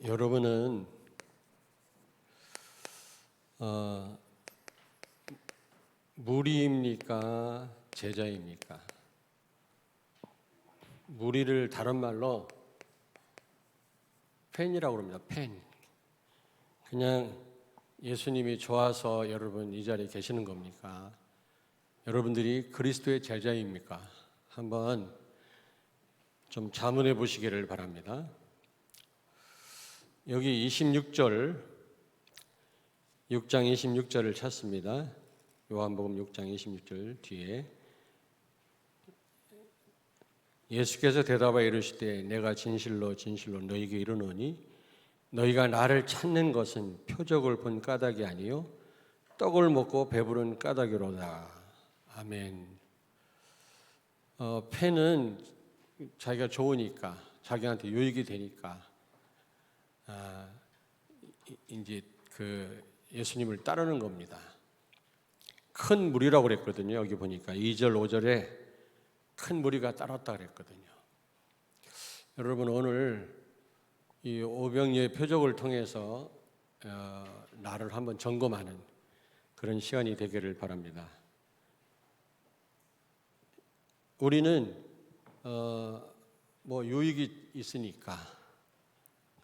여러분은 무리입니까? 제자입니까? 무리를 다른 말로 팬이라고 합니다. 팬. 그냥 예수님이 좋아서 여러분 이 자리에 계시는 겁니까? 여러분들이 그리스도의 제자입니까? 한번 좀 자문해 보시기를 바랍니다. 여기 26절, 6장 26절을 찾습니다. 요한복음 6장 26절 뒤에 예수께서 대답하여 이르시되 내가 진실로 진실로 너희에게 이르노니 너희가 나를 찾는 것은 표적을 본 까닭이 아니요 떡을 먹고 배부른 까닭이로다. 아멘. 팬은 자기가 좋으니까, 자기한테 유익이 되니까 이제 그 예수님을 따르는 겁니다. 큰 무리라고 그랬거든요. 여기 보니까 2절 5절에 큰 무리가 따랐다 그랬거든요. 여러분 오늘 이 오병이의 표적을 통해서 나를 한번 점검하는 그런 시간이 되기를 바랍니다. 우리는 뭐 유익이 있으니까,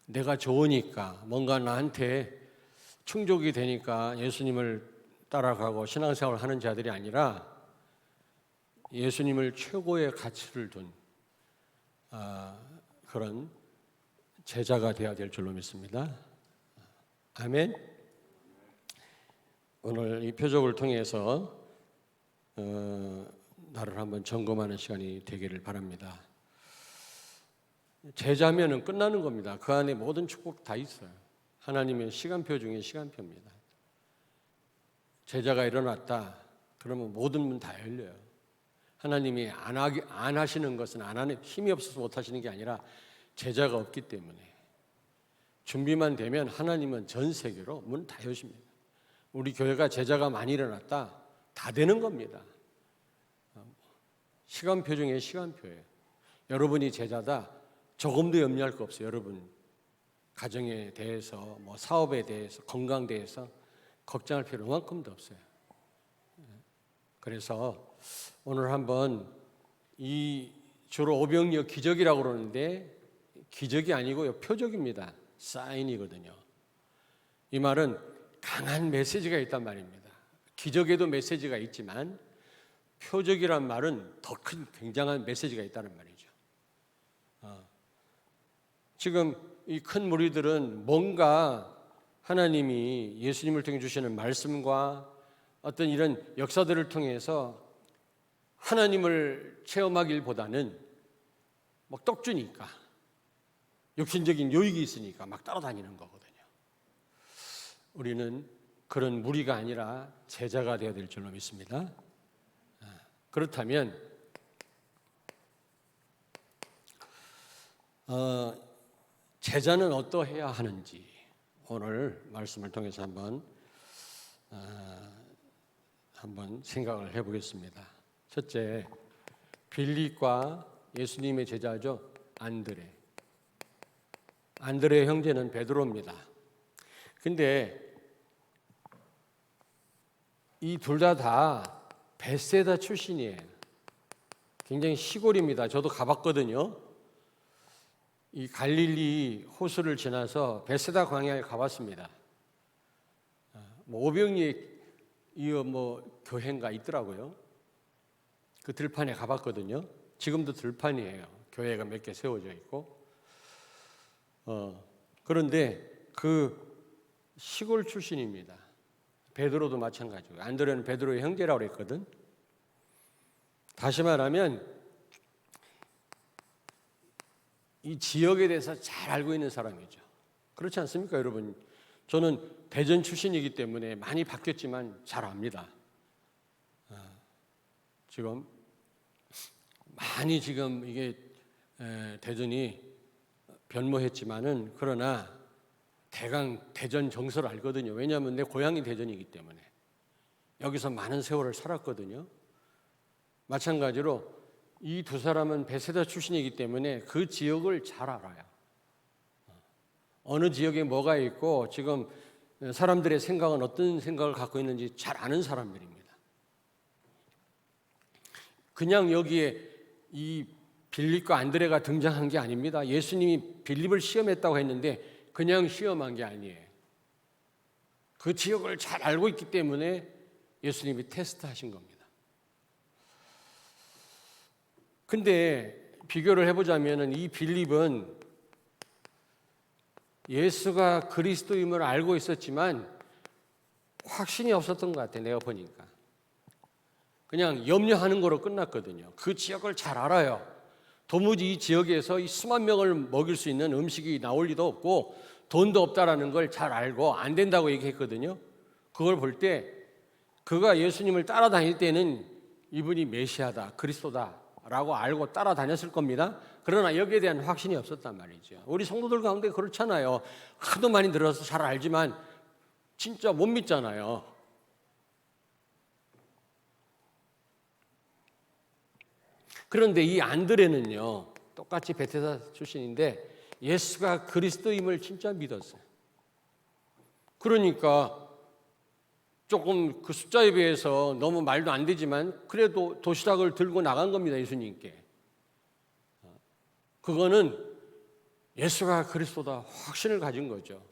내가 좋으니까, 뭔가 나한테 충족이 되니까 예수님을 따라가고 신앙생활을 하는 자들이 아니라 예수님을 최고의 가치를 둔 그런 제자가 되어야 될 줄로 믿습니다. 아멘. 오늘 이 표적을 통해서 나를 한번 점검하는 시간이 되기를 바랍니다. 제자면은 끝나는 겁니다. 그 안에 모든 축복 다 있어요. 하나님의 시간표 중에 시간표입니다. 제자가 일어났다 그러면 모든 문 다 열려요. 하나님이 안 하시는 것은 안 하는, 힘이 없어서 못 하시는 게 아니라 제자가 없기 때문에, 준비만 되면 하나님은 전 세계로 문 다 여십니다. 우리 교회가 제자가 많이 일어났다 다 되는 겁니다. 시간표 중에 시간표예요. 여러분이 제자다 조금도 염려할 거 없어요. 여러분 가정에 대해서, 뭐 사업에 대해서, 건강에 대해서 걱정할 필요 이만큼도 없어요. 그래서 오늘 한번 이 주로 오병이어 기적이라고 그러는데 기적이 아니고요, 표적입니다. 사인이거든요. 이 말은 강한 메시지가 있단 말입니다. 기적에도 메시지가 있지만 표적이란 말은 더 큰 굉장한 메시지가 있다는 말이죠. 지금 이 큰 무리들은 뭔가 하나님이 예수님을 통해 주시는 말씀과 어떤 이런 역사들을 통해서 하나님을 체험하기보다는 막 떡주니까, 육신적인 유익이 있으니까 막 따라다니는 거거든요. 우리는 그런 무리가 아니라 제자가 되어야 될 줄로 믿습니다. 그렇다면 제자는 어떠해야 하는지 오늘 말씀을 통해서 한번 생각을 해보겠습니다. 첫째, 빌립과 예수님의 제자죠. 안드레 형제는 베드로입니다. 근데 이 둘 다 벳세다 출신이에요. 굉장히 시골입니다. 저도 가봤거든요. 이 갈릴리 호수를 지나서 벳세다 광야에 가봤습니다. 오병이의 교회인가 있더라고요. 그 들판에 가봤거든요. 지금도 들판이에요. 교회가 몇 개 세워져 있고. 그런데 그 시골 출신입니다. 베드로도 마찬가지고, 안드레는 베드로의 형제라고 그랬거든. 다시 말하면 이 지역에 대해서 잘 알고 있는 사람이죠. 그렇지 않습니까, 여러분? 저는 대전 출신이기 때문에 많이 바뀌었지만 잘 압니다. 지금 많이 지금 이게 대전이 변모했지만은, 그러나 대강 대전 정서를 알거든요. 왜냐하면 내 고향이 대전이기 때문에 여기서 많은 세월을 살았거든요. 마찬가지로 이 두 사람은 베세다 출신이기 때문에 그 지역을 잘 알아요. 어느 지역에 뭐가 있고 지금 사람들의 생각은 어떤 생각을 갖고 있는지 잘 아는 사람들입니다. 그냥 여기에 이 빌립과 안드레가 등장한 게 아닙니다. 예수님이 빌립을 시험했다고 했는데 그냥 시험한 게 아니에요. 그 지역을 잘 알고 있기 때문에 예수님이 테스트하신 겁니다. 근데 비교를 해보자면 이 빌립은 예수가 그리스도임을 알고 있었지만 확신이 없었던 것 같아요. 내가 보니까. 그냥 염려하는 거로 끝났거든요. 그 지역을 잘 알아요. 도무지 이 지역에서 이 수만 명을 먹일 수 있는 음식이 나올 리도 없고 돈도 없다라는 걸 잘 알고 안 된다고 얘기했거든요. 그걸 볼 때 그가 예수님을 따라다닐 때는 이분이 메시아다, 그리스도다라고 알고 따라다녔을 겁니다. 그러나 여기에 대한 확신이 없었단 말이죠. 우리 성도들 가운데 그렇잖아요. 하도 많이 들어서 잘 알지만 진짜 못 믿잖아요. 그런데 이 안드레는요, 똑같이 베테사 출신인데 예수가 그리스도임을 진짜 믿었어요. 그러니까 조금 그 숫자에 비해서 너무 말도 안 되지만 그래도 도시락을 들고 나간 겁니다. 예수님께. 그거는 예수가 그리스도다 확신을 가진 거죠.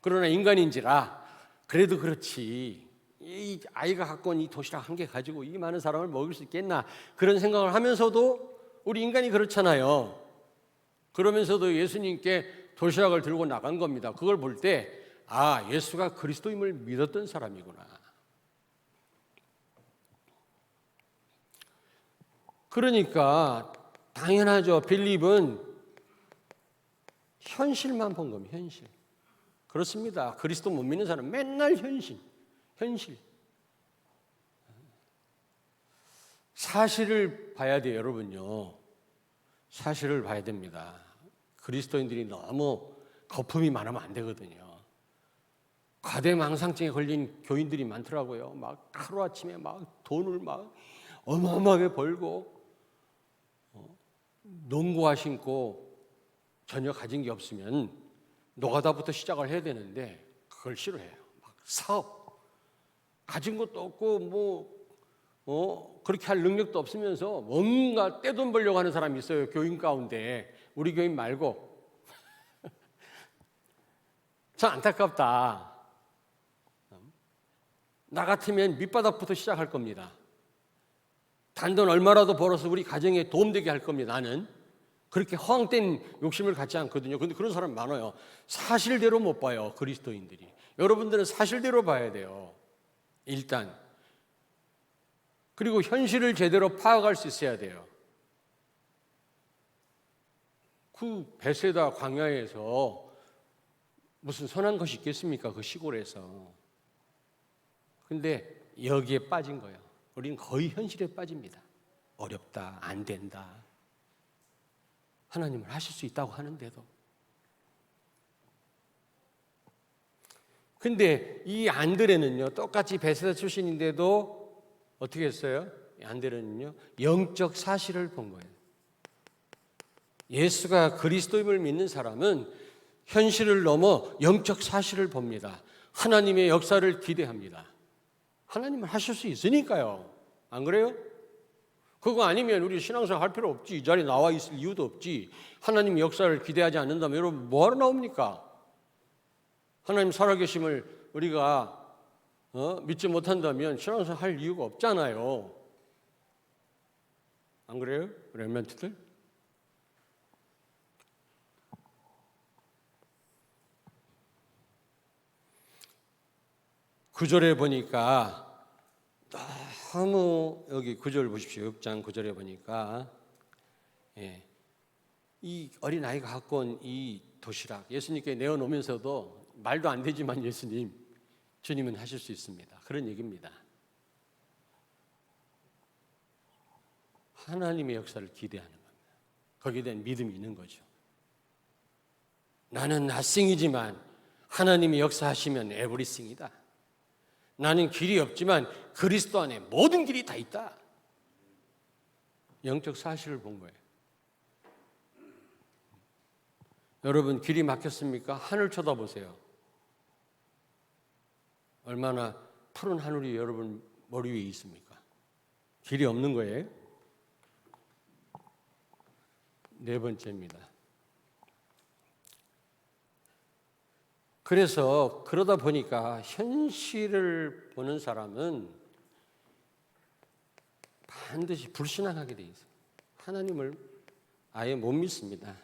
그러나 인간인지라 그래도 그렇지. 이 아이가 갖고 온 이 도시락 한 개 가지고 이 많은 사람을 먹일 수 있겠나 그런 생각을 하면서도 우리 인간이 그렇잖아요. 그러면서도 예수님께 도시락을 들고 나간 겁니다. 그걸 볼 때 예수가 그리스도임을 믿었던 사람이구나. 그러니까 당연하죠. 빌립은 현실만 본 겁니다. 현실. 그렇습니다. 그리스도 못 믿는 사람 맨날 현실. 사실을 봐야 돼요, 여러분요. 사실을 봐야 됩니다. 그리스도인들이 너무 거품이 많으면 안 되거든요. 과대망상증에 걸린 교인들이 많더라고요. 막 하루아침에 막 돈을 막 어마어마하게 벌고 농구화 신고 전혀 가진 게 없으면 노가다부터 시작을 해야 되는데 그걸 싫어해요. 막 사업 가진 것도 없고 그렇게 할 능력도 없으면서 뭔가 떼돈 벌려고 하는 사람이 있어요. 교인 가운데. 우리 교인 말고. 참 안타깝다. 나 같으면 밑바닥부터 시작할 겁니다. 단돈 얼마라도 벌어서 우리 가정에 도움되게 할 겁니다. 나는 그렇게 허황된 욕심을 갖지 않거든요. 그런데 그런 사람 많아요. 사실대로 못 봐요. 그리스도인들이. 여러분들은 사실대로 봐야 돼요. 일단. 그리고 현실을 제대로 파악할 수 있어야 돼요. 그 베세다 광야에서 무슨 선한 것이 있겠습니까? 그 시골에서. 근데 여기에 빠진 거예요. 우리는 거의 현실에 빠집니다. 어렵다, 안 된다. 하나님을 하실 수 있다고 하는데도. 근데 이 안드레는요, 똑같이 베세다 출신인데도 어떻게 했어요? 안드레는요, 영적 사실을 본 거예요. 예수가 그리스도임을 믿는 사람은 현실을 넘어 영적 사실을 봅니다. 하나님의 역사를 기대합니다. 하나님은 하실 수 있으니까요. 안 그래요? 그거 아니면 우리 신앙생활 할 필요 없지. 이 자리에 나와 있을 이유도 없지. 하나님의 역사를 기대하지 않는다면 여러분 뭐하러 나옵니까? 하나님 살아계심을 우리가 믿지 못한다면 신앙생활 할 이유가 없잖아요. 안 그래요? 렘넌트들? 9절에 보니까 너무 여기 9절 보십시오. 6장 9절에 보니까 이 어린아이가 갖고 온 이 도시락 예수님께 내어놓으면서도 말도 안 되지만 주님은 하실 수 있습니다. 그런 얘기입니다. 하나님의 역사를 기대하는 겁니다. 거기에 대한 믿음이 있는 거죠. 나는 낯생이지만 하나님이 역사하시면 에브리싱이다. 나는 길이 없지만 그리스도 안에 모든 길이 다 있다. 영적 사실을 본 거예요. 여러분 길이 막혔습니까? 하늘 쳐다보세요. 얼마나 푸른 하늘이 여러분 머리 위에 있습니까? 길이 없는 거예요. 네 번째입니다. 그래서 그러다 보니까 현실을 보는 사람은 반드시 불신앙하게 돼 있어요. 하나님을 아예 못 믿습니다.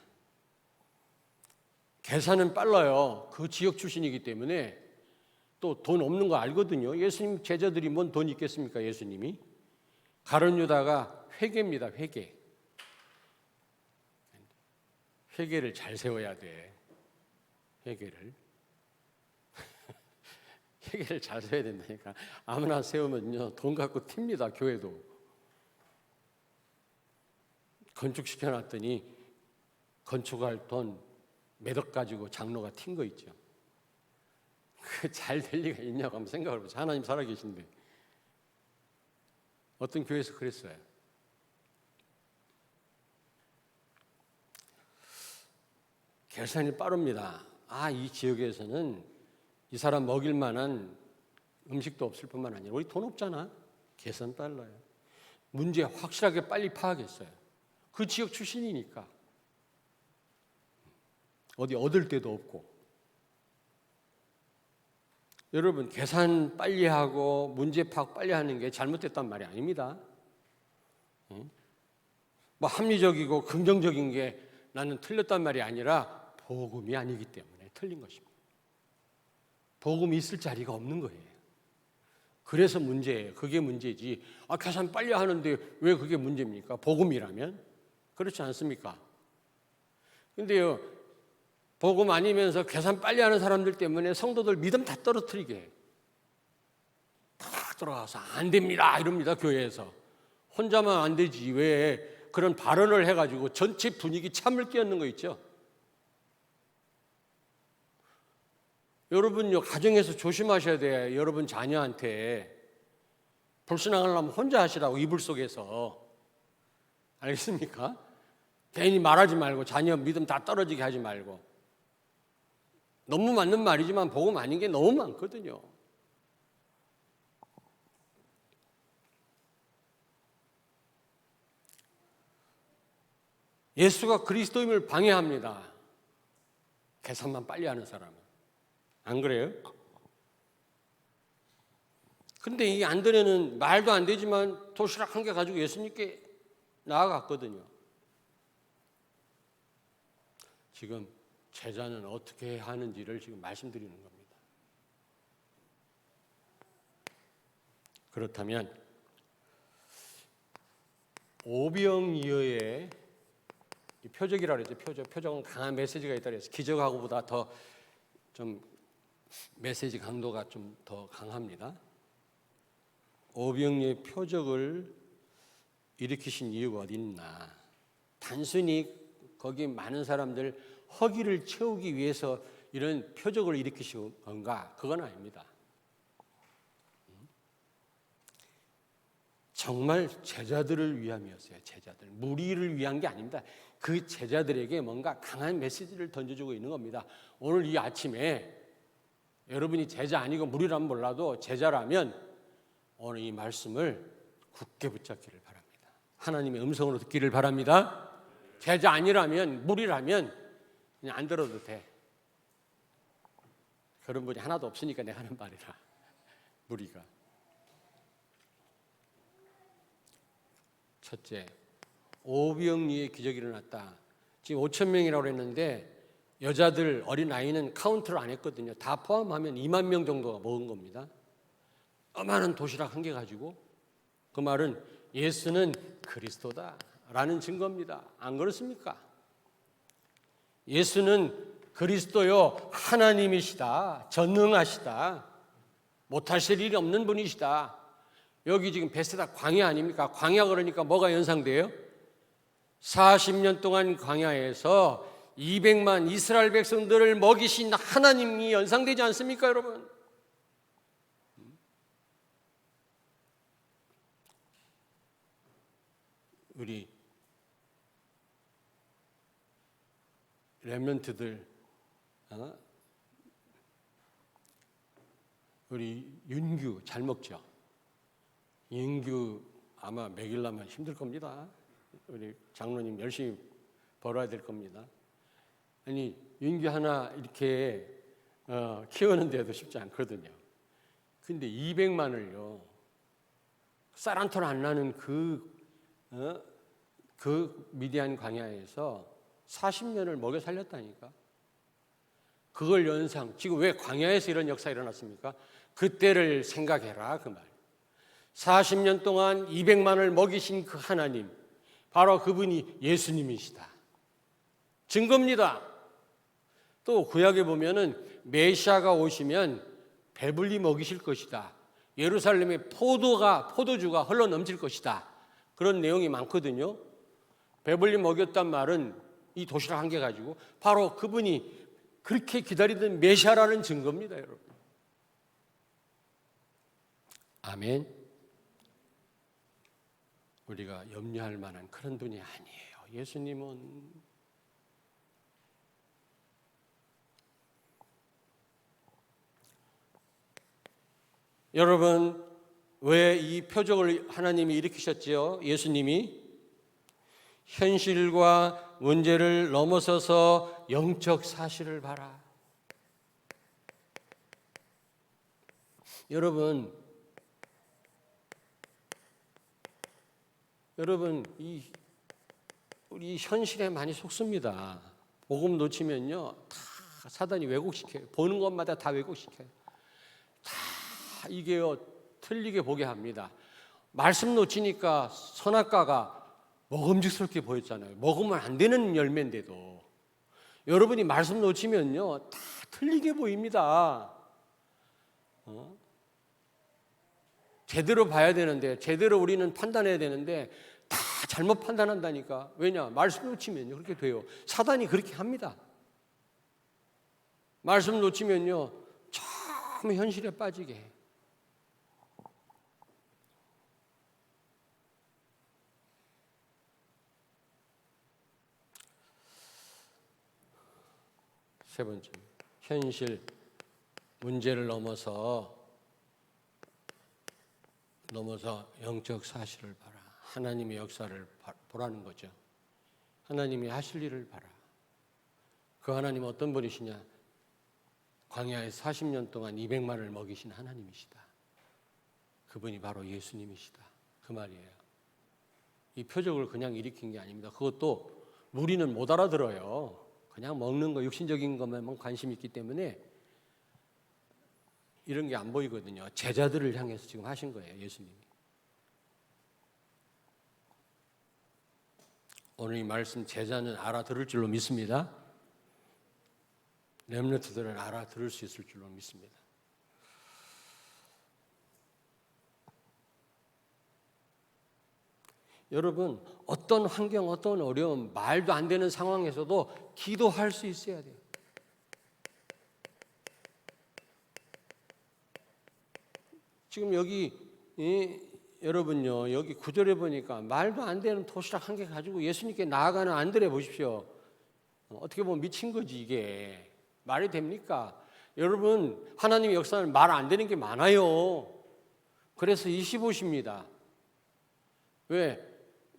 계산은 빨라요. 그 지역 출신이기 때문에 또 돈 없는 거 알거든요. 예수님 제자들이 뭔 돈 있겠습니까? 예수님이. 가룟 유다가 회개입니다. 회개. 회개를 잘 세워야 돼. 회개를. 회개를 잘 세워야 된다니까. 아무나 세우면요 돈 갖고 튑니다. 교회도. 건축시켜놨더니 건축할 돈 몇 억 가지고 장로가 튄 거 있죠. 그 잘 될 리가 있냐고 한번 생각을 해보세요. 하나님 살아계신데. 어떤 교회에서 그랬어요. 계산이 빠릅니다. 이 지역에서는 이 사람 먹일 만한 음식도 없을 뿐만 아니라 우리 돈 없잖아. 계산 빨라요. 문제 확실하게 빨리 파악했어요. 그 지역 출신이니까. 어디 얻을 데도 없고. 여러분 계산 빨리 하고 문제 파악 빨리 하는 게 잘못됐단 말이 아닙니다. 뭐 합리적이고 긍정적인 게 나는 틀렸단 말이 아니라 복음이 아니기 때문에 틀린 것입니다. 복음이 있을 자리가 없는 거예요. 그래서 문제예요. 그게 문제지. 계산 빨리 하는데 왜 그게 문제입니까? 복음이라면? 그렇지 않습니까? 근데요, 복음 아니면서 계산 빨리 하는 사람들 때문에 성도들 믿음 다 떨어뜨리게 해요. 다 들어가서 안 됩니다 이럽니다. 교회에서. 혼자만 안 되지 왜 그런 발언을 해가지고 전체 분위기 참을 끼얹는 거 있죠. 여러분요 가정에서 조심하셔야 돼요. 여러분 자녀한테 불신앙하려면 혼자 하시라고. 이불 속에서. 알겠습니까? 괜히 말하지 말고 자녀 믿음 다 떨어지게 하지 말고. 너무 맞는 말이지만 복음 아닌 게 너무 많거든요. 예수가 그리스도임을 방해합니다. 계산만 빨리 하는 사람은. 안 그래요? 근데 이 안드레는 말도 안 되지만 도시락 한 개 가지고 예수님께 나아갔거든요. 지금 제자는 어떻게 하는지를 지금 말씀드리는 겁니다. 그렇다면 오병이어의 표적이라고 그랬죠. 표적은 강한 메시지가 있다 그래서 기적하고보다 더 좀 메시지 강도가 좀 더 강합니다. 오병이어의 표적을 일으키신 이유가 어디 있나? 단순히 거기 많은 사람들 허기를 채우기 위해서 이런 표적을 일으키신 건가? 그건 아닙니다. 정말 제자들을 위함이었어요. 제자들. 무리를 위한 게 아닙니다. 그 제자들에게 뭔가 강한 메시지를 던져주고 있는 겁니다. 오늘 이 아침에 여러분이 제자 아니고 무리라면 몰라도 제자라면 오늘 이 말씀을 굳게 붙잡기를 바랍니다. 하나님의 음성으로 듣기를 바랍니다. 제자 아니라면 무리라면 그냥 안 들어도 돼. 그런 분이 하나도 없으니까 내가 하는 말이라. 무리가. 첫째, 오병이어의 기적이 일어났다. 지금 5천 명이라고 했는데 여자들 어린아이는 카운트를 안 했거든요. 다 포함하면 2만 명 정도가 먹은 겁니다. 어마한 도시락 한 개 가지고. 그 말은 예수는 그리스도다라는 증거입니다. 안 그렇습니까? 예수는 그리스도요 하나님이시다. 전능하시다. 못하실 일이 없는 분이시다. 여기 지금 베세다 광야 아닙니까? 광야 그러니까 뭐가 연상돼요? 40년 동안 광야에서 200만 이스라엘 백성들을 먹이신 하나님이 연상되지 않습니까, 여러분? 우리 렘넌트들, 우리 윤규 잘 먹죠? 윤규 아마 먹이려면 힘들 겁니다. 우리 장로님 열심히 벌어야 될 겁니다. 아니 윤규 하나 이렇게 키우는데도 쉽지 않거든요. 근데 200만을요 쌀 한 톨 안 나는 그 미디안 광야에서 40년을 먹여 살렸다니까. 그걸 연상, 지금 왜 광야에서 이런 역사가 일어났습니까? 그때를 생각해라 그 말. 40년 동안 200만을 먹이신 그 하나님, 바로 그분이 예수님이시다. 증거입니다. 또 구약에 보면은 메시아가 오시면 배불리 먹이실 것이다. 예루살렘에 포도주가 흘러 넘칠 것이다. 그런 내용이 많거든요. 배불리 먹였단 말은 이 도시락 한 개 가지고 바로 그분이 그렇게 기다리던 메시아라는 증거입니다, 여러분. 아멘. 우리가 염려할 만한 그런 분이 아니에요. 예수님은 여러분, 왜 이 표적을 하나님이 일으키셨지요? 예수님이 현실과 문제를 넘어서서 영적 사실을 봐라. 여러분 우리 현실에 많이 속습니다. 복음 놓치면요 다 사단이 왜곡시켜요. 보는 것마다 다 왜곡시켜요. 다 이게요 틀리게 보게 합니다. 말씀 놓치니까 선악과가 먹음직스럽게 보였잖아요. 먹으면 안 되는 열매인데도 여러분이 말씀 놓치면요 다 틀리게 보입니다. 제대로 봐야 되는데, 제대로 우리는 판단해야 되는데 다 잘못 판단한다니까. 왜냐? 말씀 놓치면요 그렇게 돼요. 사단이 그렇게 합니다. 말씀 놓치면요 참 현실에 빠지게 해요. 세 번째, 현실 문제를 넘어서 영적 사실을 봐라. 하나님의 역사를 보라는 거죠. 하나님이 하실 일을 봐라. 그 하나님은 어떤 분이시냐? 광야에서 40년 동안 200만을 먹이신 하나님이시다. 그분이 바로 예수님이시다. 그 말이에요. 이 표적을 그냥 일으킨 게 아닙니다. 그것도 무리는 못 알아들어요. 그냥 먹는 거, 육신적인 것만 관심이 있기 때문에 이런 게 안 보이거든요. 제자들을 향해서 지금 하신 거예요, 예수님이. 오늘 이 말씀 제자는 알아들을 줄로 믿습니다. 렘넌트들은 알아들을 수 있을 줄로 믿습니다. 여러분, 어떤 환경, 어떤 어려움, 말도 안 되는 상황에서도 기도할 수 있어야 돼요. 지금 여기 여러분요 여기 구절에 보니까 말도 안 되는 도시락 한 개 가지고 예수님께 나아가는 안드레 보십시오. 어떻게 보면 미친 거지 이게. 말이 됩니까? 여러분 하나님의 역사는 말 안 되는 게 많아요. 그래서 25십니다. 왜?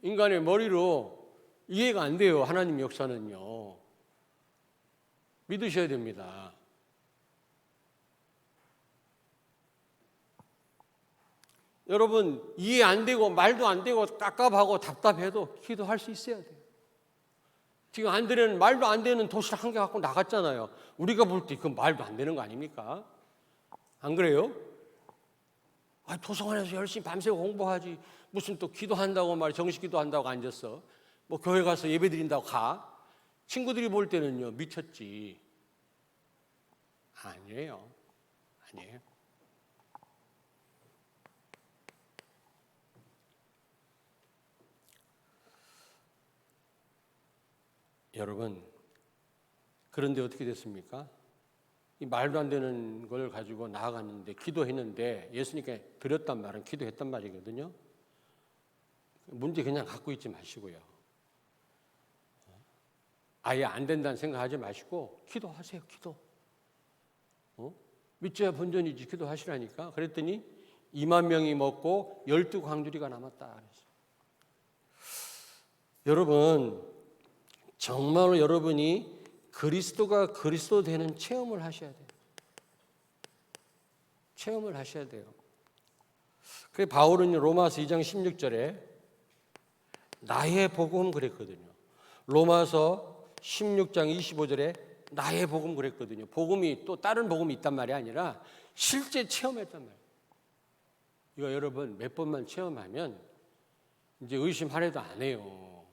인간의 머리로 이해가 안 돼요. 하나님의 역사는요. 믿으셔야 됩니다. 여러분 이해 안 되고 말도 안 되고 깝깝하고 답답해도 기도할 수 있어야 돼요. 지금 안드레는 말도 안 되는 도시락 한 개 갖고 나갔잖아요. 우리가 볼 때 그건 말도 안 되는 거 아닙니까? 안 그래요? 도서관에서 열심히 밤새 공부하지 무슨 또 기도한다고 정식 기도한다고 앉았어. 뭐 교회 가서 예배 드린다고 가. 친구들이 볼 때는요 미쳤지. 아니에요. 여러분, 그런데 어떻게 됐습니까? 이 말도 안 되는 걸 가지고 나아갔는데, 기도했는데, 예수님께 드렸단 말은 기도했단 말이거든요. 문제 그냥 갖고 있지 마시고요. 아예 안 된다는 생각하지 마시고 기도하세요. 기도. 믿져야 본전이지 기도하시라니까. 그랬더니 2만 명이 먹고 12광주리가 남았다 그랬어요. 여러분, 정말로 여러분이 그리스도가 그리스도 되는 체험을 하셔야 돼요. 체험을 하셔야 돼요. 그래서 바울은 로마서 2장 16절에 나의 복음 그랬거든요. 로마서 16장 25절에 나의 복음 그랬거든요. 복음이 또 다른 복음이 있단 말이 아니라 실제 체험했단 말이에요. 이거 여러분 몇 번만 체험하면 이제 의심 하나도 안 해요.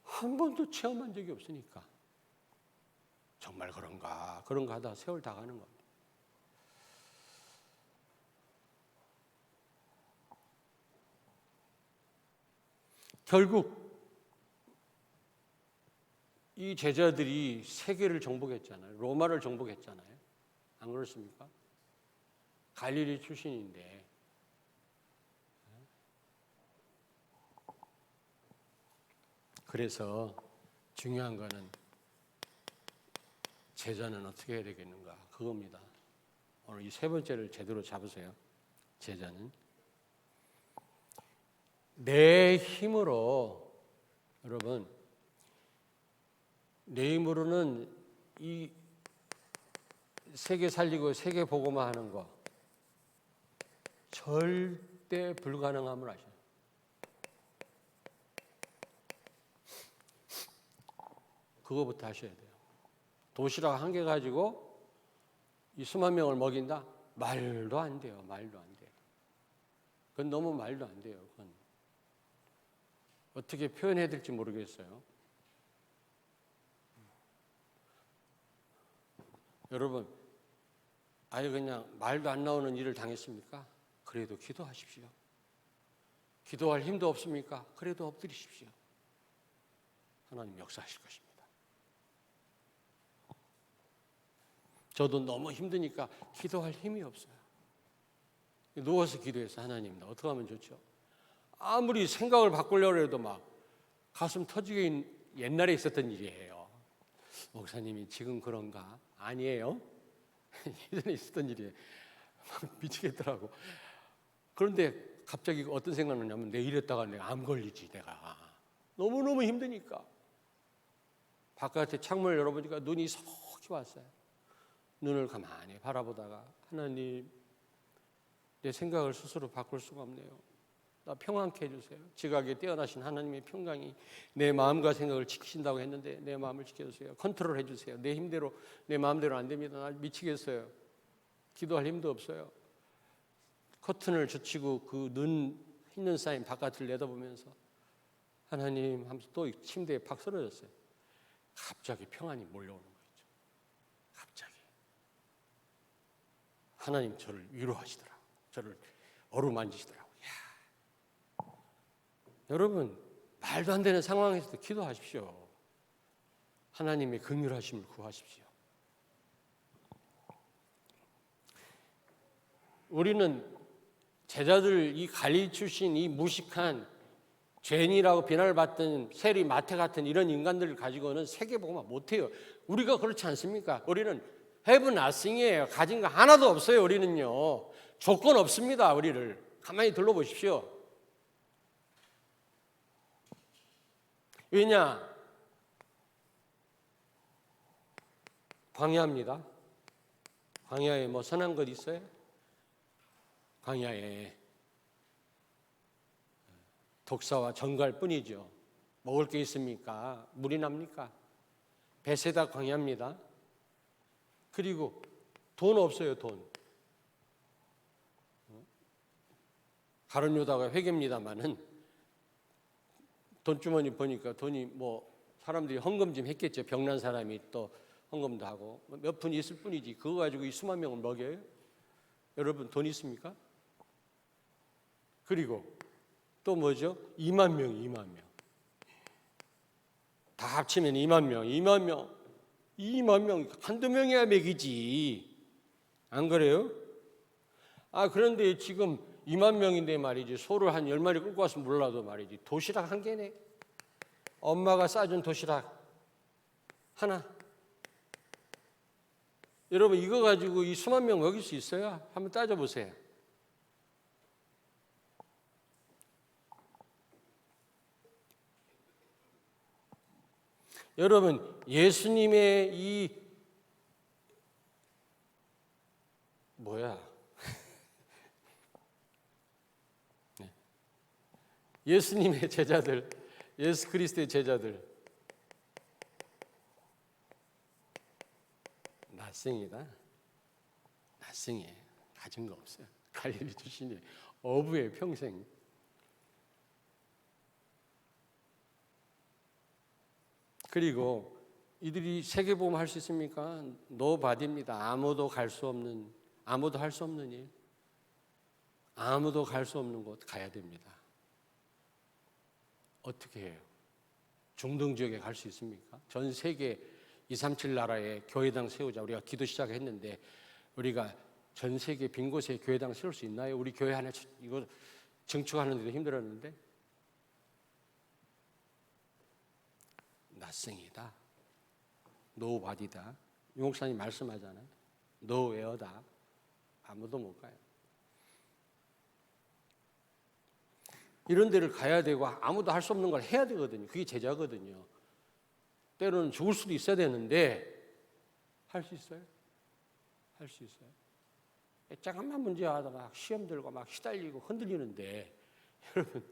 한 번도 체험한 적이 없으니까. 정말 그런가 하다 세월 다 가는 겁니다. 결국 이 제자들이 세계를 정복했잖아요. 로마를 정복했잖아요. 안 그렇습니까? 갈릴리 출신인데. 그래서 중요한 거는 제자는 어떻게 해야 되겠는가 그겁니다. 오늘 이 세 번째를 제대로 잡으세요. 제자는 내 힘으로, 여러분, 내 힘으로는 이 세계 살리고 세계 보고만 하는 거 절대 불가능함을 아셔요. 그거부터 하셔야 돼요. 도시락 한 개 가지고 이 수만 명을 먹인다? 말도 안 돼요. 말도 안 돼요. 그건 너무 말도 안 돼요. 그건 어떻게 표현해야 될지 모르겠어요. 여러분, 아예 그냥 말도 안 나오는 일을 당했습니까? 그래도 기도하십시오. 기도할 힘도 없습니까? 그래도 엎드리십시오. 하나님 역사하실 것입니다. 저도 너무 힘드니까 기도할 힘이 없어요. 누워서 기도해서 하나님 나 어떻게 하면 좋죠? 아무리 생각을 바꾸려고 해도 막 가슴 터지게 옛날에 있었던 일이에요. 목사님이 지금 그런가? 아니에요. 예전에 있었던 일이에요. 막 미치겠더라고. 그런데 갑자기 어떤 생각이 나냐면 내일 했다가 내가 암 걸리지 내가. 너무너무 힘드니까. 바깥에 창문을 열어보니까 눈이 석이 왔어요. 눈을 가만히 바라보다가 하나님 내 생각을 스스로 바꿀 수가 없네요. 나 평안케 해주세요. 지각에 뛰어나신 하나님의 평강이 내 마음과 생각을 지키신다고 했는데 내 마음을 지켜주세요. 컨트롤 해주세요. 내 힘대로 내 마음대로 안 됩니다. 나 미치겠어요. 기도할 힘도 없어요. 커튼을 젖히고 그 눈 있는 사인 바깥을 내다보면서 하나님 하면서 또 침대에 팍 쓰러졌어요. 갑자기 평안이 몰려오는 거죠. 갑자기 하나님 저를 위로하시더라. 저를 어루만지시더라고요. 여러분 말도 안 되는 상황에서도 기도하십시오. 하나님의 긍휼하심을 구하십시오. 우리는 제자들 이 갈릴리 출신 이 무식한 죄인이라고 비난을 받던 세리 마태 같은 이런 인간들을 가지고는 세계복음화 못해요. 우리가 그렇지 않습니까? 우리는 have nothing이에요. 가진 거 하나도 없어요. 우리는요. 조건 없습니다. 우리를 가만히 둘러보십시오. 왜냐? 광야입니다. 광야에 뭐 선한 것 있어요? 광야에 독사와 전갈 뿐이죠. 먹을 게 있습니까? 물이 납니까? 베세다 광야입니다. 그리고 돈 없어요. 돈. 가룟 유다가 회개입니다마는 돈주머니 보니까 돈이 뭐 사람들이 헌금 좀 했겠죠. 병난 사람이 또 헌금도 하고 몇 푼 있을 뿐이지 그거 가지고 이 수만 명을 먹여요? 여러분 돈 있습니까? 그리고 또 뭐죠? 2만 명, 2만 명. 다 합치면 2만 명, 2만 명. 2만 명, 한두 명이야 먹이지. 안 그래요? 그런데 지금 2만 명인데 말이지 소를 한 10마리 끌고 와서 몰라도 말이지 도시락 한 개네. 엄마가 싸준 도시락 하나. 여러분 이거 가지고 이 수만 명 먹일 수 있어요? 한번 따져보세요. 여러분 예수님의 이 예수님의 제자들, 예수 그리스도의 제자들 낯생이다. 낯생이에요. 가진 거 없어요. 갈릴리 출신이 어부의 평생. 그리고 이들이 세계보험 할 수 있습니까? 노바디입니다. 아무도 갈 수 없는, 아무도 할 수 없는 일, 아무도 갈 수 없는 곳 가야 됩니다. 어떻게 해요? 중동 지역에 갈 수 있습니까? 전 세계 237 나라에 교회당 세우자. 우리가 기도 시작했는데 우리가 전 세계 빈 곳에 교회당 세울 수 있나요? 우리 교회 하나 이거 증축하는데도 힘들었는데. 낯생이다. 노바디다. 유 목사님 말씀하잖아요. 노웨어다. 아무도 못 가요. 이런 데를 가야 되고 아무도 할 수 없는 걸 해야 되거든요. 그게 제자거든요. 때로는 죽을 수도 있어야 되는데 할 수 있어요? 할 수 있어요. 조금만 문제 하다가 시험 들고 막 시달리고 흔들리는데 여러분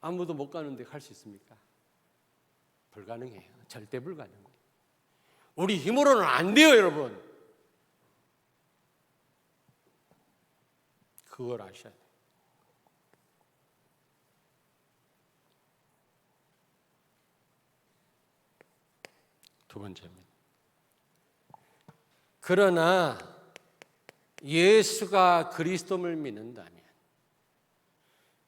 아무도 못 가는데 갈 수 있습니까? 불가능해요. 절대 불가능해요. 우리 힘으로는 안 돼요, 여러분. 그걸 아셔야 돼요. 두 번째입니다. 그러나 예수가 그리스도를 믿는다면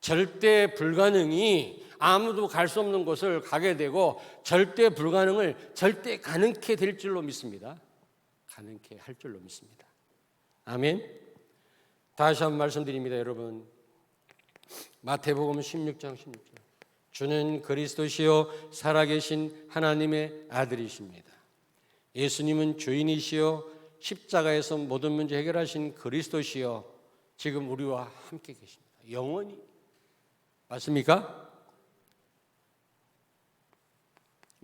절대 불가능이 아무도 갈 수 없는 곳을 가게 되고 절대 불가능을 절대 가능케 될 줄로 믿습니다. 가능케 할 줄로 믿습니다. 아멘. 다시 한번 말씀드립니다, 여러분. 마태복음 16장 16절. 주는 그리스도시요 살아계신 하나님의 아들이십니다. 예수님은 주인이시요 십자가에서 모든 문제 해결하신 그리스도시요 지금 우리와 함께 계십니다. 영원히. 맞습니까?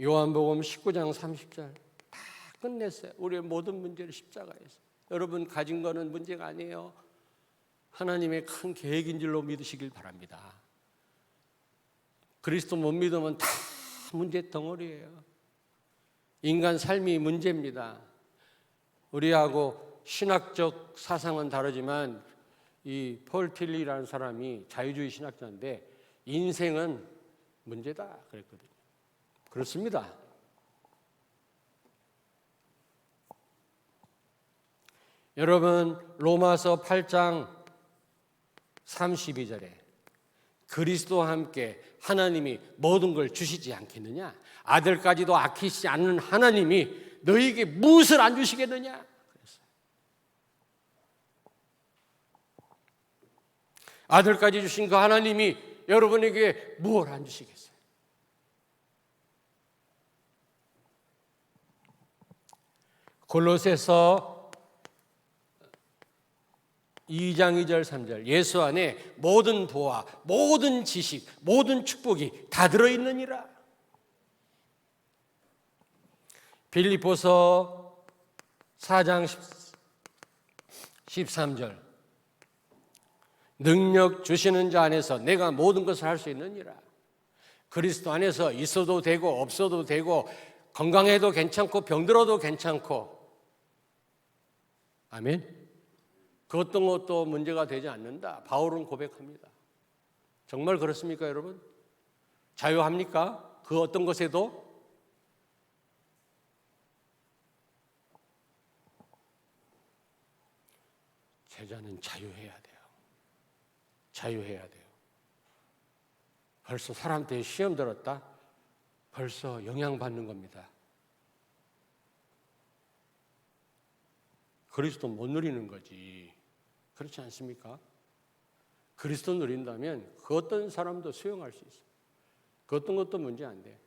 요한복음 19장 30절 다 끝냈어요. 우리의 모든 문제를 십자가에서. 여러분 가진 거는 문제가 아니에요. 하나님의 큰 계획인 줄로 믿으시길 바랍니다. 그리스도 못 믿으면 다 문제 덩어리예요. 인간 삶이 문제입니다. 우리하고 신학적 사상은 다르지만 이 폴 틸리라는 사람이 자유주의 신학자인데 인생은 문제다 그랬거든요. 그렇습니다. 여러분 로마서 8장 32절에 그리스도와 함께 하나님이 모든 걸 주시지 않겠느냐? 아들까지도 아끼시지 않는 하나님이 너희에게 무엇을 안 주시겠느냐? 그랬어요. 아들까지 주신 그 하나님이 여러분에게 무엇을 안 주시겠어요? 골로새서 2장 2절 3절 예수 안에 모든 보화, 모든 지식, 모든 축복이 다 들어있느니라. 빌립보서 4장 13절 능력 주시는 자 안에서 내가 모든 것을 할 수 있느니라. 그리스도 안에서 있어도 되고 없어도 되고 건강해도 괜찮고 병들어도 괜찮고 아멘. 그 어떤 것도 문제가 되지 않는다. 바울은 고백합니다. 정말 그렇습니까, 여러분? 자유합니까? 그 어떤 것에도? 제자는 자유해야 돼요. 자유해야 돼요. 벌써 사람한테 시험 들었다? 벌써 영향받는 겁니다. 그리스도 못 누리는 거지. 그렇지 않습니까? 그리스도 누린다면 그 어떤 사람도 수용할 수 있어요. 그 어떤 것도 문제 안 돼.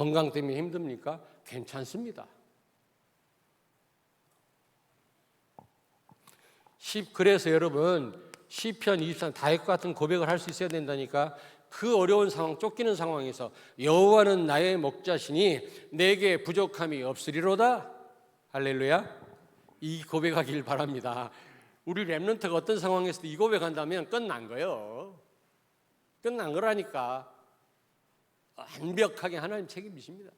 건강 때문에 힘듭니까? 괜찮습니다. 그래서 여러분 시편 23 다윗과 같은 고백을 할 수 있어야 된다니까. 그 어려운 상황, 쫓기는 상황에서 여호와는 나의 목자시니 내게 부족함이 없으리로다. 할렐루야. 이 고백하길 바랍니다. 우리 렘넌트가 어떤 상황에서도 이 고백한다면 끝난 거예요. 끝난 거라니까. 완벽하게 하나님 책임지십니다.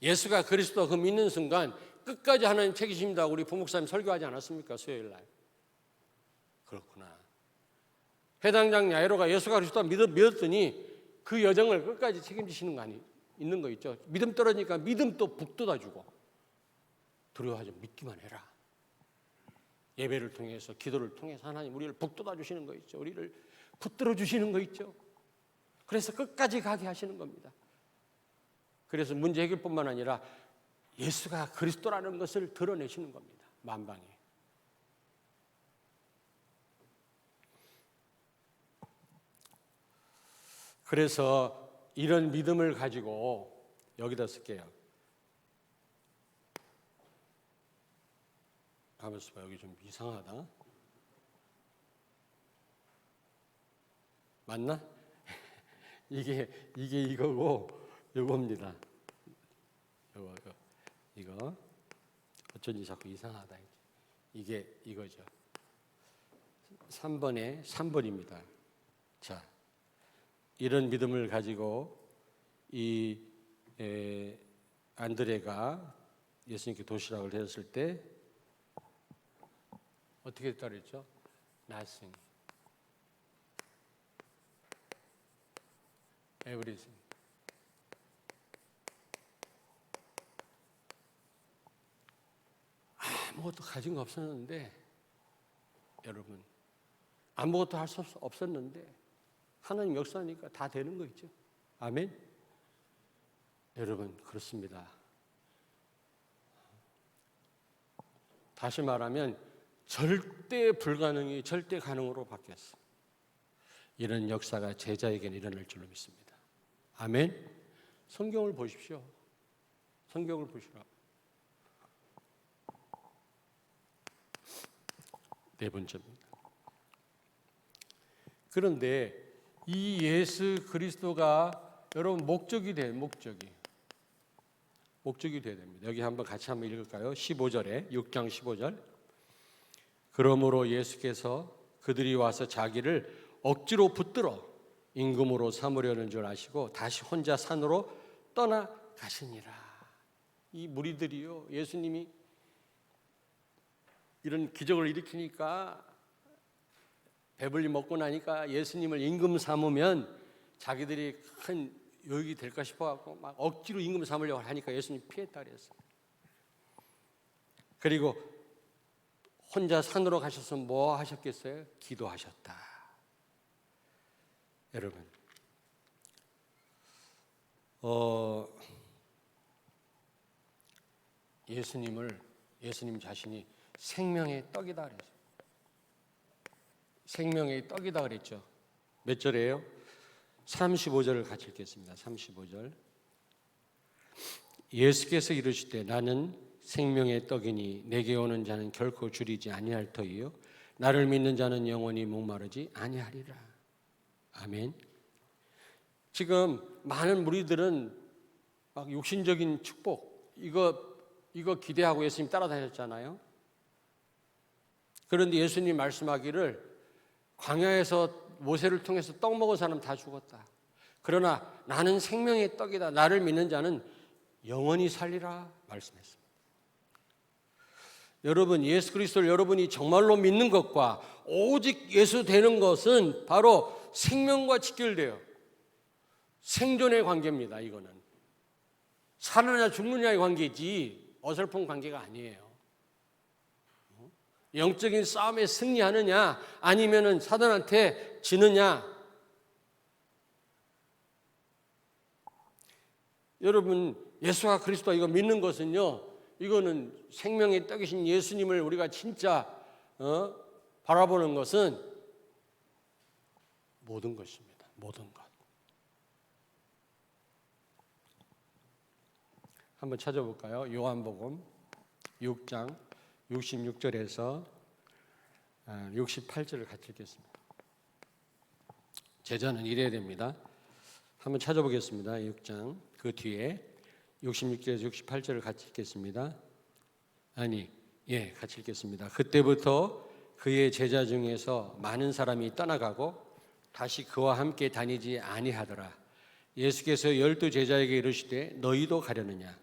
예수가 그리스도 그 믿는 순간 끝까지 하나님 책임집니다. 우리 부목사님 설교하지 않았습니까? 수요일 날. 그렇구나. 회당장 야이로가 예수가 그리스도 믿었더니 그 여정을 끝까지 책임지시는 거 있는 거 있죠. 믿음 떨어지니까 믿음 또 북돋아주고 두려워하지 믿기만 해라. 예배를 통해서 기도를 통해서 하나님 우리를 북돋아 주시는 거 있죠. 우리를 붙들어 주시는 거 있죠. 그래서 끝까지 가게 하시는 겁니다. 그래서 문제 해결뿐만 아니라 예수가 그리스도라는 것을 드러내시는 겁니다. 만방에. 그래서 이런 믿음을 가지고 여기다 쓸게요. 가만있어 봐. 여기 좀 이상하다. 맞나? 이게 이거고 이겁니다. 이거 어쩐지 자꾸 이상하다. 이게 이거죠. 3번에 3번입니다. 자, 이런 믿음을 가지고 이 안드레가 예수님께 도시락을 드렸을 때 어떻게 됐다 그랬죠? Nothing, everything. 아무것도 가진 거 없었는데, 여러분 아무것도 할 수 없었는데 하나님 역사하니까 다 되는 거 있죠. 아멘. 여러분 그렇습니다. 다시 말하면 절대 불가능이 절대 가능으로 바뀌었어. 이런 역사가 제자에게는 일어날 줄로 믿습니다. 아멘. 성경을 보십시오. 성경을 보시라. 네 번째입니다. 그런데 이 예수 그리스도가 여러분 목적이 돼야 됩니다. 여기 같이 한번 읽을까요? 15절에 6장 15절. 그러므로 예수께서 그들이 와서 자기를 억지로 붙들어 임금으로 삼으려는 줄 아시고 다시 혼자 산으로 떠나가시니라. 이 무리들이요, 예수님이 이런 기적을 일으키니까 배불리 먹고 나니까 예수님을 임금 삼으면 자기들이 큰 유익이 될까 싶어갖고 막 억지로 임금 삼으려고 하니까 예수님 피했다 그랬어요. 그리고 혼자 산으로 가셔서 뭐 하셨겠어요? 기도하셨다. 여러분, 예수님 자신이 생명의 떡이다 그랬어요. 생명의 떡이다 그랬죠. 몇 절이에요? 35절을 같이 읽겠습니다. 35절. 예수께서 이르시되 나는 생명의 떡이니 내게 오는 자는 결코 줄이지 아니할 터이요 나를 믿는 자는 영원히 목마르지 아니하리라. 아멘. 지금 많은 무리들은 막 육신적인 축복 이거 기대하고 예수님 따라다녔잖아요. 그런데 예수님 말씀하기를 광야에서 모세를 통해서 떡 먹은 사람 다 죽었다. 그러나 나는 생명의 떡이다. 나를 믿는 자는 영원히 살리라 말씀했습니다. 여러분, 예수 그리스도를 여러분이 정말로 믿는 것과 오직 예수 되는 것은 바로 생명과 직결돼요. 생존의 관계입니다. 이거는 사느냐 죽느냐의 관계지 어설픈 관계가 아니에요. 영적인 싸움에 승리하느냐 아니면은 사단한테 지느냐. 여러분, 예수가 그리스도 이거 믿는 것은요, 이거는 생명의 떡이신 예수님을 우리가 진짜 바라보는 것은 모든 것입니다. 모든 것. 한번 찾아볼까요? 요한복음 6장 66절에서 68절을 같이 읽겠습니다. 제자는 이래야 됩니다. 한번 찾아보겠습니다. 6장 그 뒤에 66절에서 68절을 같이 읽겠습니다. 같이 읽겠습니다. 그때부터 그의 제자 중에서 많은 사람이 떠나가고 다시 그와 함께 다니지 아니하더라. 예수께서 12 제자에게 이르시되 너희도 가려느냐?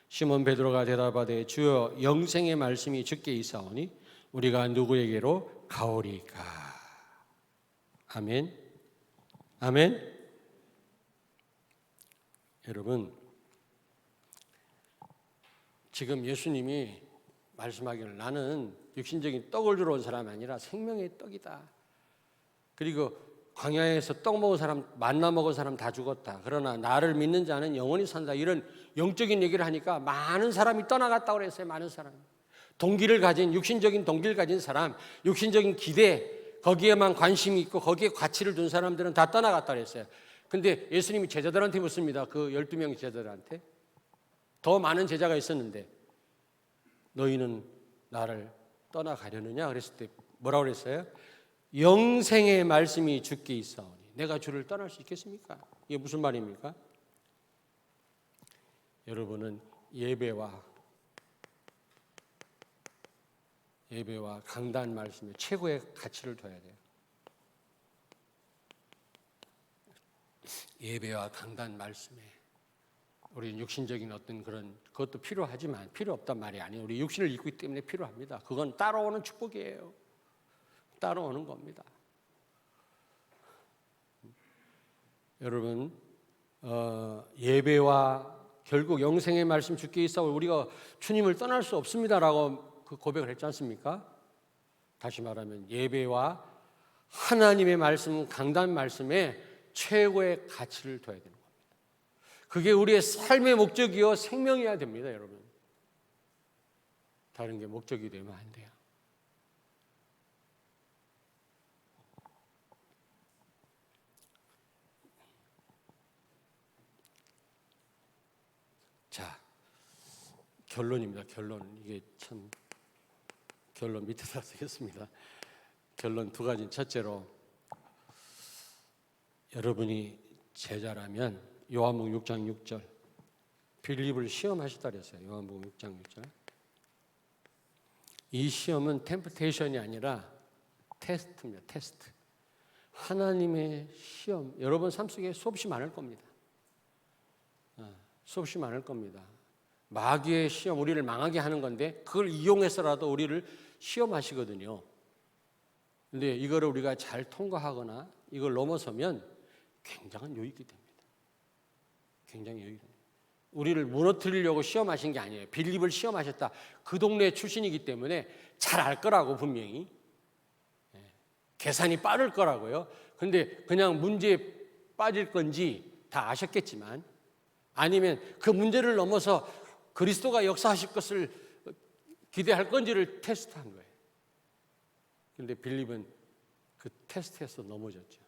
시몬 베드로가 대답하되 주여 영생의 말씀이 주께 있사오니 우리가 누구에게로 가오리까? 아멘. 아멘. 여러분, 지금 예수님이 말씀하기를 나는 육신적인 떡을 주러 온 사람이 아니라 생명의 떡이다. 그리고 광야에서 떡 먹은 사람, 만나 먹은 사람 다 죽었다. 그러나 나를 믿는 자는 영원히 산다. 이런 영적인 얘기를 하니까 많은 사람이 떠나갔다고 그랬어요. 많은 사람. 육신적인 동기를 가진 사람, 육신적인 기대, 거기에만 관심이 있고 거기에 가치를 둔 사람들은 다 떠나갔다고 그랬어요. 근데 예수님이 제자들한테 묻습니다. 그 12명 제자들한테. 더 많은 제자가 있었는데 너희는 나를 떠나가려느냐? 그랬을 때 뭐라고 그랬어요? 영생의 말씀이 주께 있사오니 내가 주를 떠날 수 있겠습니까? 이게 무슨 말입니까? 여러분은 예배와 강단 말씀에 최고의 가치를 둬야 돼요. 예배와 강단 말씀에 우리는 육신적인 어떤 그것도 필요하지만 필요 없단 말이 아니에요. 우리 육신을 입고 있기 때문에 필요합니다. 그건 따라오는 축복이에요. 따라오는 겁니다. 여러분, 예배와 결국 영생의 말씀 주께 있사오니 우리가 주님을 떠날 수 없습니다라고 그 고백을 했지 않습니까? 다시 말하면 예배와 하나님의 말씀, 강단 말씀에 최고의 가치를 둬야 되는 겁니다. 그게 우리의 삶의 목적이요 생명이어야 됩니다, 여러분. 다른 게 목적이 되면 안 돼요. 자, 결론입니다. 결론. 이게 참 결론 밑에다 쓰겠습니다. 결론 두 가지. 첫째로 여러분이 제자라면 요한복음 6장 6절 빌립을 시험하셨다 그랬어요. 요한복음 6장 6절. 이 시험은 템프테이션이 아니라 테스트입니다. 테스트. 하나님의 시험. 여러분 삶 속에 수없이 많을 겁니다. 수없이 많을 겁니다. 마귀의 시험, 우리를 망하게 하는 건데 그걸 이용해서라도 우리를 시험하시거든요. 근데 이거를 우리가 잘 통과하거나 이걸 넘어서면 굉장한 유익이 됩니다. 굉장히 유익이 됩니다. 우리를 무너뜨리려고 시험하신 게 아니에요. 빌립을 시험하셨다. 그 동네 출신이기 때문에 잘 알 거라고 분명히. 계산이 빠를 거라고요. 근데 그냥 문제에 빠질 건지 다 아셨겠지만 아니면 그 문제를 넘어서 그리스도가 역사하실 것을 기대할 건지를 테스트한 거예요. 그런데 빌립은 그 테스트에서 넘어졌죠.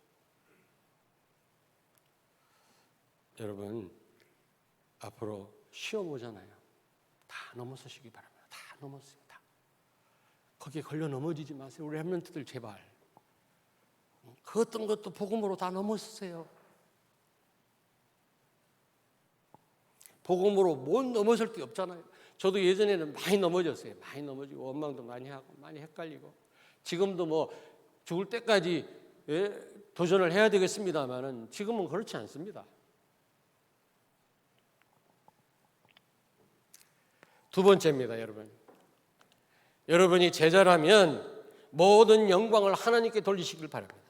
여러분 앞으로 시험 오잖아요. 다 넘어서시기 바랍니다. 다 넘었어요. 다. 거기에 걸려 넘어지지 마세요. 우리 렘넌트들 제발. 그 어떤 것도 복음으로 다 넘었어요. 복음으로 못 넘어설 게 없잖아요. 저도 예전에는 많이 넘어졌어요. 많이 넘어지고 원망도 많이 하고 많이 헷갈리고 지금도 뭐 죽을 때까지 도전을 해야 되겠습니다만은 지금은 그렇지 않습니다. 두 번째입니다, 여러분. 여러분이 제자라면 모든 영광을 하나님께 돌리시길 바랍니다.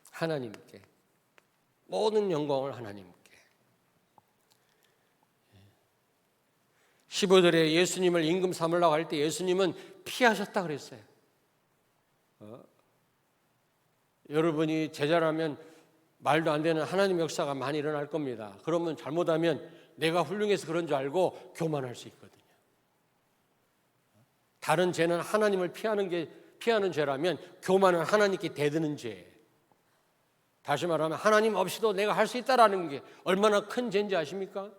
하나님께. 모든 영광을 하나님께. 15절에 예수님을 임금 삼으려고 할 때 예수님은 피하셨다 그랬어요. 여러분이 제자라면 말도 안 되는 하나님 역사가 많이 일어날 겁니다. 그러면 잘못하면 내가 훌륭해서 그런 줄 알고 교만할 수 있거든요. 다른 죄는 하나님을 피하는 게 피하는 죄라면 교만은 하나님께 대드는 죄예요. 다시 말하면 하나님 없이도 내가 할 수 있다라는 게 얼마나 큰 죄인지 아십니까?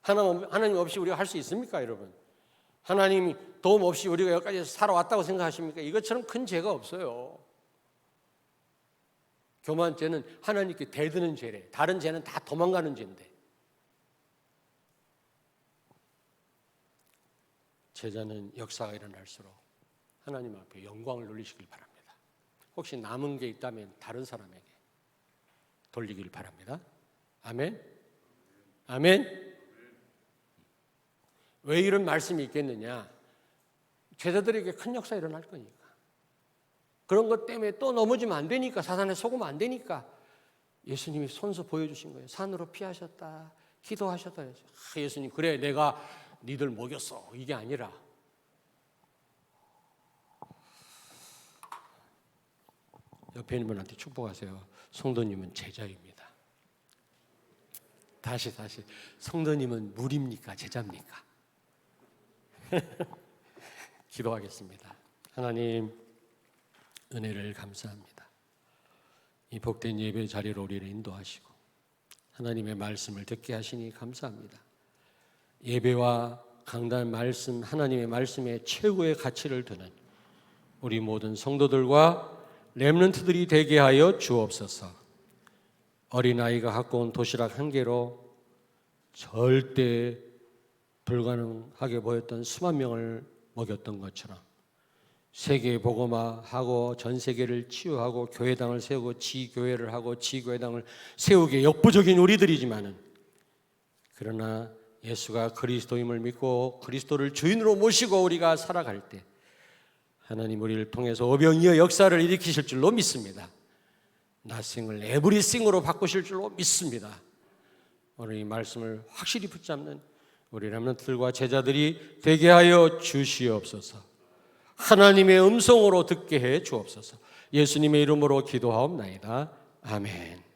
하나님 없이 우리가 할 수 있습니까, 여러분? 하나님이 도움 없이 우리가 여기까지 살아왔다고 생각하십니까? 이것처럼 큰 죄가 없어요. 교만죄는 하나님께 대드는 죄래. 다른 죄는 다 도망가는 죄인데. 제자는 역사가 일어날수록 하나님 앞에 영광을 돌리시길 바랍니다. 혹시 남은 게 있다면 다른 사람에게 돌리길 바랍니다. 아멘? 아멘? 왜 이런 말씀이 있겠느냐? 제자들에게 큰 역사 일어날 거니까. 그런 것 때문에 또 넘어지면 안 되니까, 사단에 속으면 안 되니까 예수님이 손수 보여주신 거예요. 산으로 피하셨다, 기도하셨다. 예수님, 그래 내가 니들 먹였어. 이게 아니라 옆에 있는 분한테 축복하세요. 성도님은 제자입니다. 다시 성도님은 무리입니까? 제자입니까? 기도하겠습니다. 하나님, 은혜를 감사합니다. 이 복된 예배 자리로 우리를 인도하시고 하나님의 말씀을 듣게 하시니 감사합니다. 예배와 강단 말씀, 하나님의 말씀에 최고의 가치를 두는 우리 모든 성도들과 렘넌트들이 되게 하여 주옵소서. 어린아이가 갖고 온 도시락 한 개로 절대 불가능하게 보였던 수만 명을 먹였던 것처럼 세계 복음화하고 전 세계를 치유하고 교회당을 세우고 지교회를 하고 지교회당을 세우기에 역부족인 우리들이지만은, 그러나 예수가 그리스도임을 믿고 그리스도를 주인으로 모시고 우리가 살아갈 때 하나님 우리를 통해서 오병이어 역사를 일으키실 줄로 믿습니다. nothing을 everything으로 바꾸실 줄로 믿습니다. 오늘 이 말씀을 확실히 붙잡는 우리 렘넌트들과 제자들이 되게 하여 주시옵소서. 하나님의 음성으로 듣게 해 주옵소서. 예수님의 이름으로 기도하옵나이다. 아멘.